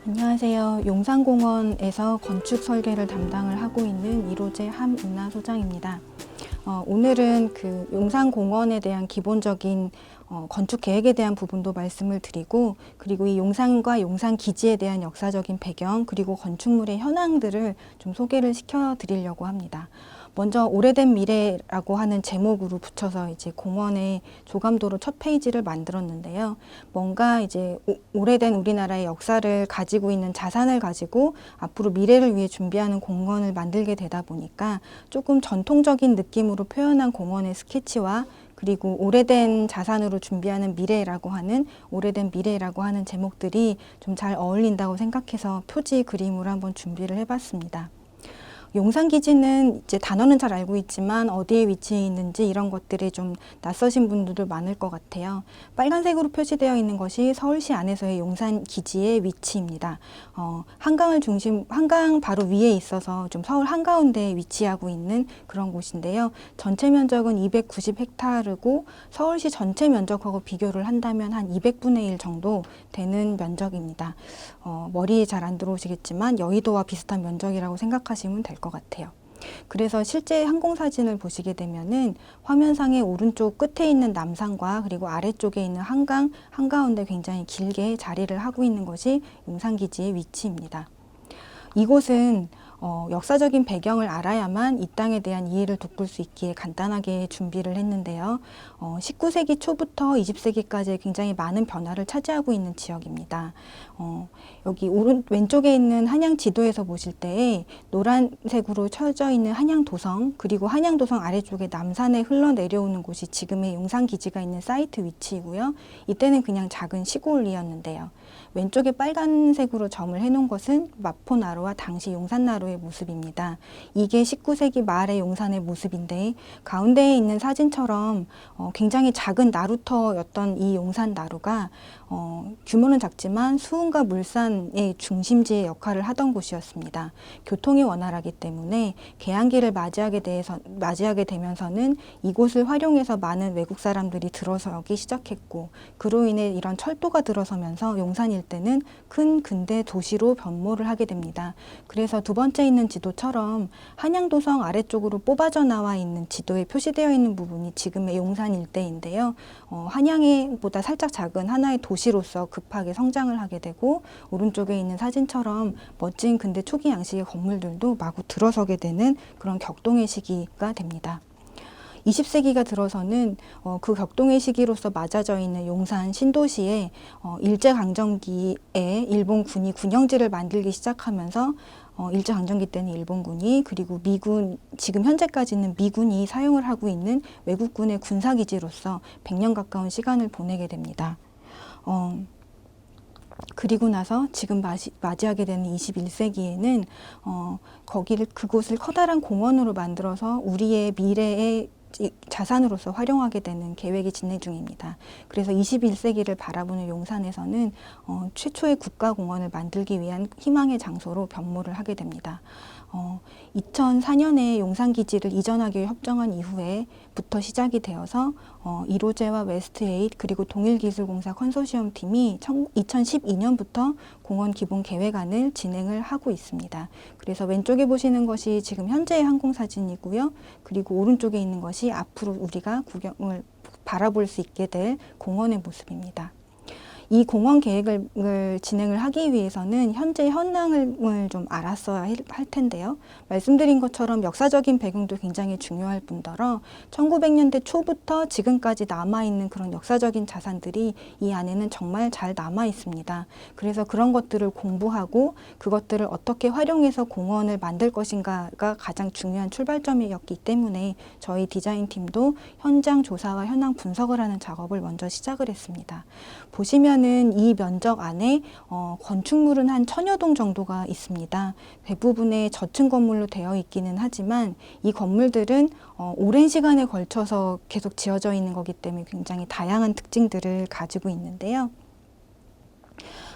안녕하세요. 용산공원에서 건축 설계를 담당을 하고 있는 이로제 함은나 소장입니다. 오늘은 그 용산공원에 대한 기본적인 건축 계획에 대한 부분도 말씀을 드리고, 그리고 이 용산과 용산 기지에 대한 역사적인 배경, 그리고 건축물의 현황들을 좀 소개를 시켜 드리려고 합니다. 먼저 오래된 미래라고 하는 제목으로 붙여서 이제 공원의 조감도로 첫 페이지를 만들었는데요. 뭔가 이제 오래된 우리나라의 역사를 가지고 있는 자산을 가지고 앞으로 미래를 위해 준비하는 공원을 만들게 되다 보니까 조금 전통적인 느낌으로 표현한 공원의 스케치와 그리고 오래된 자산으로 준비하는 미래라고 하는 오래된 미래라고 하는 제목들이 좀 잘 어울린다고 생각해서 표지 그림으로 한번 준비를 해봤습니다. 용산기지는 이제 단어는 잘 알고 있지만 어디에 위치해 있는지 이런 것들이 좀 낯서신 분들도 많을 것 같아요. 빨간색으로 표시되어 있는 것이 서울시 안에서의 용산기지의 위치입니다. 한강 바로 위에 있어서 좀 서울 한가운데에 위치하고 있는 그런 곳인데요. 전체 면적은 290헥타르고 서울시 전체 면적하고 비교를 한다면 한 200분의 1 정도 되는 면적입니다. 머리에 잘 안 들어오시겠지만 여의도와 비슷한 면적이라고 생각하시면 될 것 같아요. 그래서 실제 항공사진을 보시게 되면은 화면상의 오른쪽 끝에 있는 남산과 그리고 아래쪽에 있는 한강 한가운데 굉장히 길게 자리를 하고 있는 것이 용산기지의 위치입니다. 이곳은 역사적인 배경을 알아야만 이 땅에 대한 이해를 돋굴 수 있기에 간단하게 준비를 했는데요. 19세기 초부터 20세기까지 굉장히 많은 변화를 차지하고 있는 지역입니다. 여기 왼쪽에 있는 한양 지도에서 보실 때 노란색으로 쳐져 있는 한양도성, 그리고 한양도성 아래쪽에 남산에 흘러내려오는 곳이 지금의 용산기지가 있는 사이트 위치이고요. 이때는 그냥 작은 시골이었는데요. 왼쪽에 빨간색으로 점을 해놓은 것은 마포나루와 당시 용산나루의 모습입니다. 이게 19세기 말의 용산의 모습인데, 가운데에 있는 사진처럼 굉장히 작은 나루터였던 이 용산나루가 규모는 작지만 수은과 물산의 중심지의 역할을 하던 곳이었습니다. 교통이 원활하기 때문에 개항기를 맞이하게 되면서는 이곳을 활용해서 많은 외국 사람들이 들어서기 시작했고, 그로 인해 이런 철도가 들어서면서 용산 일대는 큰 근대 도시로 변모를 하게 됩니다. 그래서 두 번째 있는 지도처럼 한양도성 아래쪽으로 뽑아져 나와 있는 지도에 표시되어 있는 부분이 지금의 용산 일대인데요. 한양보다 살짝 작은 하나의 도시로서 급하게 성장을 하게 되고, 오른쪽에 있는 사진처럼 멋진 근대 초기 양식의 건물들도 마구 들어서게 되는 그런 격동의 시기가 됩니다. 20세기가 들어서는 그 격동의 시기로서 맞아져 있는 용산 신도시에 일제강점기에 일본군이 군영지를 만들기 시작하면서 일제강점기 때는 일본군이, 그리고 미군, 지금 현재까지는 미군이 사용을 하고 있는 외국군의 군사기지로서 100년 가까운 시간을 보내게 됩니다. 그리고 나서 지금 맞이하게 되는 21세기에는 그곳을 커다란 공원으로 만들어서 우리의 미래의 자산으로서 활용하게 되는 계획이 진행 중입니다. 그래서 21세기를 바라보는 용산에서는 최초의 국가공원을 만들기 위한 희망의 장소로 변모를 하게 됩니다. 2004년에 용산기지를 이전하기로 협정한 이후에부터 시작이 되어서 이로제와 웨스트에잇 그리고 동일기술공사 컨소시엄 팀이 2012년부터 공원 기본 계획안을 진행을 하고 있습니다. 그래서 왼쪽에 보시는 것이 지금 현재의 항공사진이고요. 그리고 오른쪽에 있는 것이 앞으로 우리가 구경을 바라볼 수 있게 될 공원의 모습입니다. 이 공원 계획을 진행을 하기 위해서는 현재 현황을 좀 알았어야 할 텐데요. 말씀드린 것처럼 역사적인 배경도 굉장히 중요할 뿐더러 1900년대 초부터 지금까지 남아있는 그런 역사적인 자산들이 이 안에는 정말 잘 남아 있습니다. 그래서 그런 것들을 공부하고 그것들을 어떻게 활용해서 공원을 만들 것인가가 가장 중요한 출발점이었기 때문에 저희 디자인팀도 현장 조사와 현황 분석을 하는 작업을 먼저 시작을 했습니다. 보시면 이 면적 안에 건축물은 한 1000여 동 정도가 있습니다. 대부분의 저층 건물로 되어 있기는 하지만 이 건물들은 오랜 시간에 걸쳐서 계속 지어져 있는 거기 때문에 굉장히 다양한 특징들을 가지고 있는데요.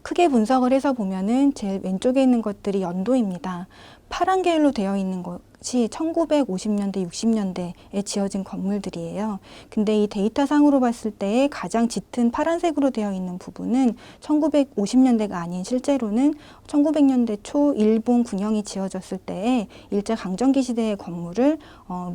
크게 분석을 해서 보면은 제일 왼쪽에 있는 것들이 연도입니다. 파란 계열로 되어 있는 것이 1950년대, 60년대에 지어진 건물들이에요. 근데 이 데이터상으로 봤을 때 가장 짙은 파란색으로 되어 있는 부분은 1950년대가 아닌 실제로는 1900년대 초 일본 군영이 지어졌을 때에 일제강점기 시대의 건물을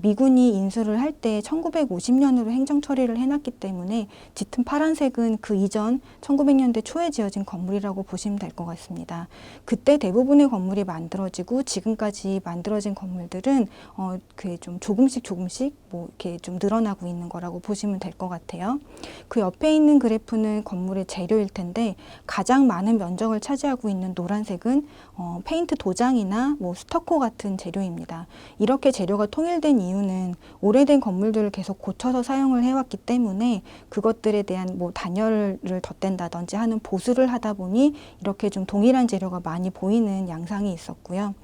미군이 인수를 할 때 1950년으로 행정 처리를 해놨기 때문에 짙은 파란색은 그 이전 1900년대 초에 지어진 건물이라고 보시면 될 것 같습니다. 그때 대부분의 건물이 만들어지고 지금까지 만들어진 건물들은 그 좀 조금씩 뭐 이렇게 좀 늘어나고 있는 거라고 보시면 될 것 같아요. 그 옆에 있는 그래프는 건물의 재료일 텐데 가장 많은 면적을 차지하고 있는 노란색은 페인트 도장이나 뭐 스터코 같은 재료입니다. 이렇게 재료가 통일된 이유는 오래된 건물들을 계속 고쳐서 사용을 해왔기 때문에 그것들에 대한 뭐 단열을 덧댄다든지 하는 보수를 하다 보니 이렇게 좀 동일한 재료가 많이 보이는 양상이 있었고요.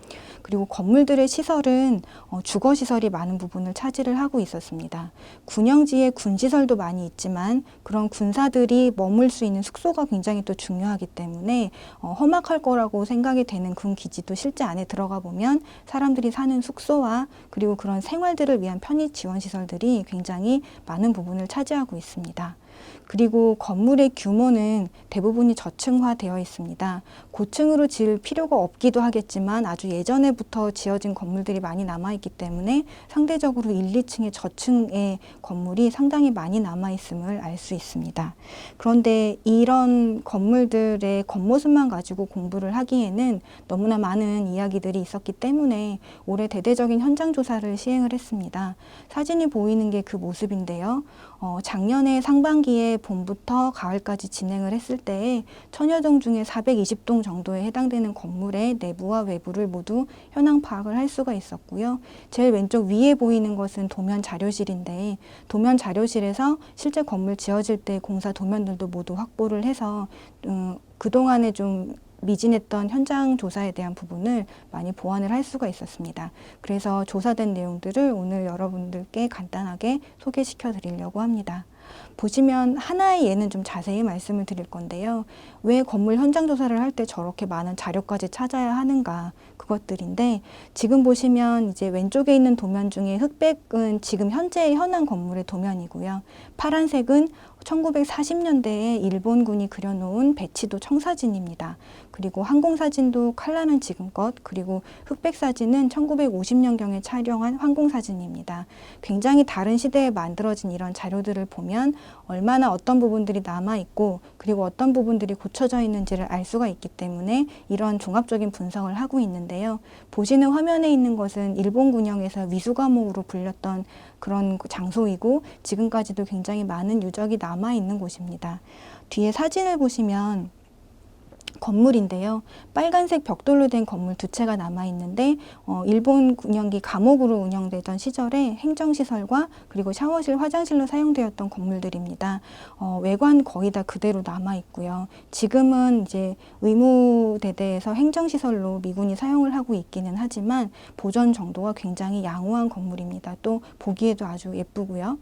그리고 건물들의 시설은 주거시설이 많은 부분을 차지를 하고 있었습니다. 군영지에 군시설도 많이 있지만 그런 군사들이 머물 수 있는 숙소가 굉장히 또 중요하기 때문에 험악할 거라고 생각이 되는 군 기지도 실제 안에 들어가 보면 사람들이 사는 숙소와 그리고 그런 생활들을 위한 편의 지원 시설들이 굉장히 많은 부분을 차지하고 있습니다. 그리고 건물의 규모는 대부분이 저층화되어 있습니다. 고층으로 지을 필요가 없기도 하겠지만 아주 예전에부터 지어진 건물들이 많이 남아있기 때문에 상대적으로 1, 2층의 저층의 건물이 상당히 많이 남아있음을 알 수 있습니다. 그런데 이런 건물들의 겉모습만 가지고 공부를 하기에는 너무나 많은 이야기들이 있었기 때문에 올해 대대적인 현장 조사를 시행을 했습니다. 사진이 보이는 게 그 모습인데요. 작년에 상반기에 봄부터 가을까지 진행을 했을 때에 1000여 동 중에 420동 정도에 해당되는 건물의 내부와 외부를 모두 현황 파악을 할 수가 있었고요. 제일 왼쪽 위에 보이는 것은 도면 자료실인데 도면 자료실에서 실제 건물 지어질 때 공사 도면들도 모두 확보를 해서 그동안에 좀 미진했던 현장 조사에 대한 부분을 많이 보완을 할 수가 있었습니다. 그래서 조사된 내용들을 오늘 여러분들께 간단하게 소개시켜 드리려고 합니다. 보시면 하나의 예는 좀 자세히 말씀을 드릴 건데요. 왜 건물 현장 조사를 할 때 저렇게 많은 자료까지 찾아야 하는가 그것들인데 지금 보시면 이제 왼쪽에 있는 도면 중에 흑백은 지금 현재의 현황 건물의 도면이고요. 파란색은 1940년대에 일본군이 그려놓은 배치도 청사진입니다. 그리고 항공사진도 컬러는 지금껏, 그리고 흑백 사진은 1950년경에 촬영한 항공사진입니다. 굉장히 다른 시대에 만들어진 이런 자료들을 보면 얼마나 어떤 부분들이 남아있고 그리고 어떤 부분들이 고쳐져 있는지를 알 수가 있기 때문에 이런 종합적인 분석을 하고 있는데요. 보시는 화면에 있는 것은 일본 군영에서 위수감옥으로 불렸던 그런 장소이고 지금까지도 굉장히 많은 유적이 남아있는 곳입니다. 뒤에 사진을 보시면 건물인데요. 빨간색 벽돌로 된 건물 두 채가 남아있는데 일본 군영기 감옥으로 운영되던 시절에 행정시설과 그리고 샤워실, 화장실로 사용되었던 건물들입니다. 외관 거의 다 그대로 남아있고요. 지금은 이제 의무대대에서 행정시설로 미군이 사용을 하고 있기는 하지만 보존 정도가 굉장히 양호한 건물입니다. 또 보기에도 아주 예쁘고요.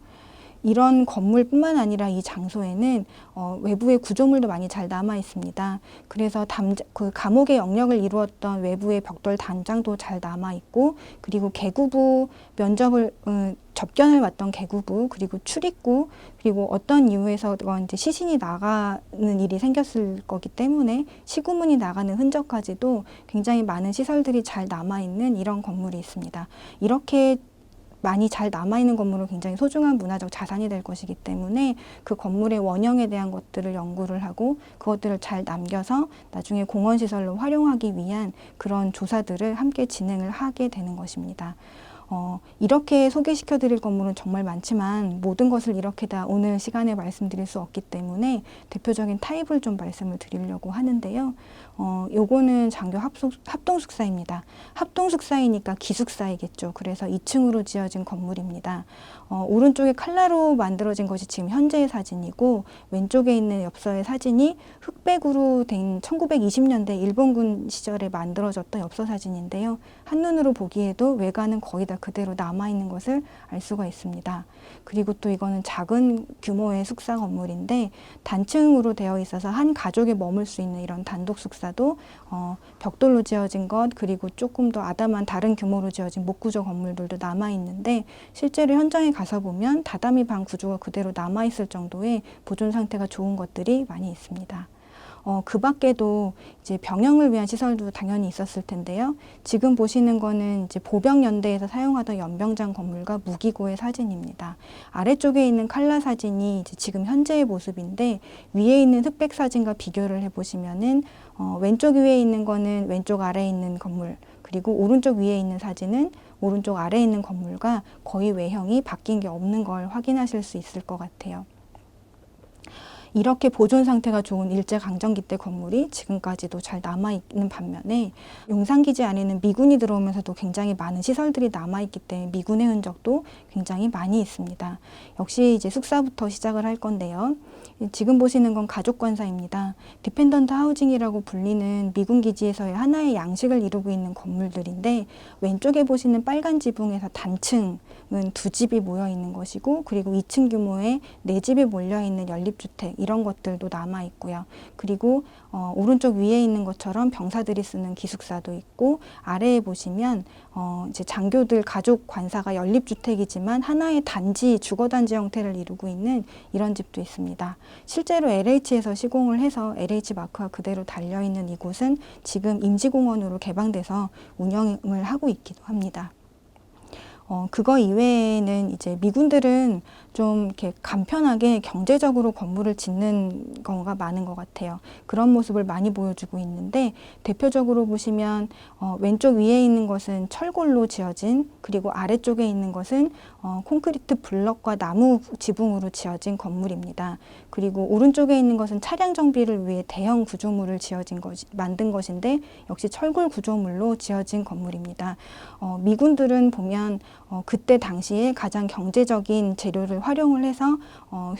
이런 건물뿐만 아니라 이 장소에는 외부의 구조물도 많이 잘 남아 있습니다. 그래서 그 감옥의 영역을 이루었던 외부의 벽돌 단장도 잘 남아 있고, 그리고 개구부 면접을 접견을 왔던 개구부, 그리고 출입구, 그리고 어떤 이유에서건 이제 시신이 나가는 일이 생겼을 거기 때문에 시구문이 나가는 흔적까지도 굉장히 많은 시설들이 잘 남아 있는 이런 건물이 있습니다. 이렇게 많이 잘 남아있는 건물은 굉장히 소중한 문화적 자산이 될 것이기 때문에 그 건물의 원형에 대한 것들을 연구를 하고 그것들을 잘 남겨서 나중에 공원시설로 활용하기 위한 그런 조사들을 함께 진행을 하게 되는 것입니다. 이렇게 소개시켜 드릴 건물은 정말 많지만 모든 것을 이렇게 다 오늘 시간에 말씀드릴 수 없기 때문에 대표적인 타입을 좀 말씀을 드리려고 하는데요. 요거는 장교 합동숙사입니다. 합동숙사이니까 기숙사이겠죠. 그래서 2층으로 지어진 건물입니다. 오른쪽에 칼라로 만들어진 것이 지금 현재의 사진이고 왼쪽에 있는 엽서의 사진이 흑백으로 된 1920년대 일본군 시절에 만들어졌던 엽서 사진인데요. 한눈으로 보기에도 외관은 거의 다 그대로 남아있는 것을 알 수가 있습니다. 그리고 또 이거는 작은 규모의 숙사 건물인데 단층으로 되어 있어서 한 가족이 머물 수 있는 이런 단독 숙사도 벽돌로 지어진 것, 그리고 조금 더 아담한 다른 규모로 지어진 목구조 건물들도 남아있는데 실제로 현장에 가서 보면 다다미 방 구조가 그대로 남아있을 정도의 보존 상태가 좋은 것들이 많이 있습니다. 그 밖에도 이제 병영을 위한 시설도 당연히 있었을 텐데요. 지금 보시는 거는 이제 보병연대에서 사용하던 연병장 건물과 무기고의 사진입니다. 아래쪽에 있는 칼라 사진이 이제 지금 현재의 모습인데 위에 있는 흑백 사진과 비교를 해보시면은 왼쪽 위에 있는 거는 왼쪽 아래에 있는 건물, 그리고 오른쪽 위에 있는 사진은 오른쪽 아래에 있는 건물과 거의 외형이 바뀐 게 없는 걸 확인하실 수 있을 것 같아요. 이렇게 보존 상태가 좋은 일제강점기 때 건물이 지금까지도 잘 남아있는 반면에 용산기지 안에는 미군이 들어오면서도 굉장히 많은 시설들이 남아있기 때문에 미군의 흔적도 굉장히 많이 있습니다. 역시 이제 숙사부터 시작을 할 건데요. 지금 보시는 건 가족관사입니다. 디펜던트 하우징이라고 불리는 미군 기지에서의 하나의 양식을 이루고 있는 건물들인데 왼쪽에 보시는 빨간 지붕에서 단층은 두 집이 모여 있는 것이고, 그리고 2층 규모의 네 집이 몰려 있는 연립주택, 이런 것들도 남아 있고요. 그리고 오른쪽 위에 있는 것처럼 병사들이 쓰는 기숙사도 있고, 아래에 보시면 이제 장교들 가족 관사가 연립주택이지만 하나의 단지, 주거단지 형태를 이루고 있는 이런 집도 있습니다. 실제로 LH에서 시공을 해서 LH 마크가 그대로 달려있는 이곳은 지금 임시공원으로 개방돼서 운영을 하고 있기도 합니다. 그거 이외에는 이제 미군들은 좀 이렇게 간편하게 경제적으로 건물을 짓는 경우가 많은 것 같아요. 그런 모습을 많이 보여주고 있는데 대표적으로 보시면 왼쪽 위에 있는 것은 철골로 지어진, 그리고 아래쪽에 있는 것은 콘크리트 블럭과 나무 지붕으로 지어진 건물입니다. 그리고 오른쪽에 있는 것은 차량 정비를 위해 대형 구조물을 만든 것인데 역시 철골 구조물로 지어진 건물입니다. 미군들은 보면 그때 당시에 가장 경제적인 재료를 활용을 해서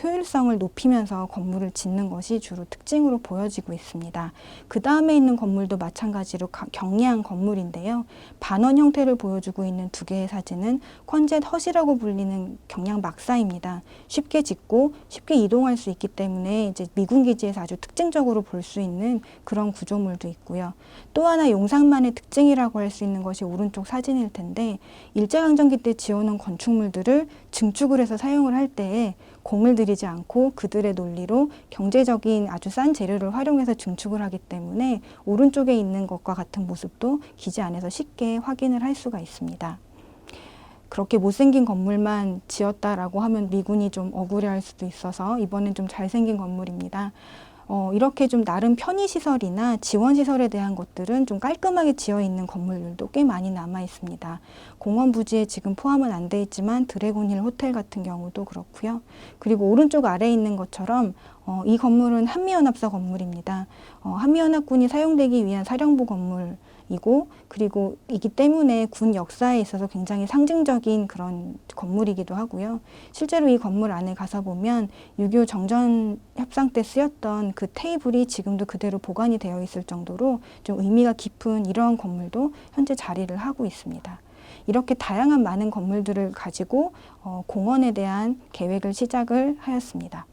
효율성을 높이면서 건물을 짓는 것이 주로 특징으로 보여지고 있습니다. 그 다음에 있는 건물도 마찬가지로 경리한 건물인데요. 반원 형태를 보여주고 있는 두 개의 사진은 콘젯 헛이라고 불리는 경량 막사입니다. 쉽게 짓고 쉽게 이동할 수 있기 때문에 이제 미군 기지에서 아주 특징적으로 볼 수 있는 그런 구조물도 있고요. 또 하나 용산만의 특징이라고 할 수 있는 것이 오른쪽 사진일 텐데, 일제강점기 때 지어놓은 건축물들을 증축을 해서 사용을 할 때에 공을 들이지 않고 그들의 논리로 경제적인 아주 싼 재료를 활용해서 증축을 하기 때문에 오른쪽에 있는 것과 같은 모습도 기지 안에서 쉽게 확인을 할 수가 있습니다. 그렇게 못생긴 건물만 지었다라고 하면 미군이 좀 억울해할 수도 있어서 이번엔 좀 잘생긴 건물입니다. 이렇게 좀 나름 편의시설이나 지원시설에 대한 것들은 좀 깔끔하게 지어 있는 건물들도 꽤 많이 남아 있습니다. 공원 부지에 지금 포함은 안 돼 있지만 드래곤힐 호텔 같은 경우도 그렇고요. 그리고 오른쪽 아래에 있는 것처럼 이 건물은 한미연합사 건물입니다. 한미연합군이 사용되기 위한 사령부 건물이고, 그리고 이기 때문에 군 역사에 있어서 굉장히 상징적인 그런 건물이기도 하고요. 실제로 이 건물 안에 가서 보면 6.25 정전 협상 때 쓰였던 그 테이블이 지금도 그대로 보관이 되어 있을 정도로 좀 의미가 깊은 이러한 건물도 현재 자리를 하고 있습니다. 이렇게 다양한 많은 건물들을 가지고 공원에 대한 계획을 시작을 하였습니다.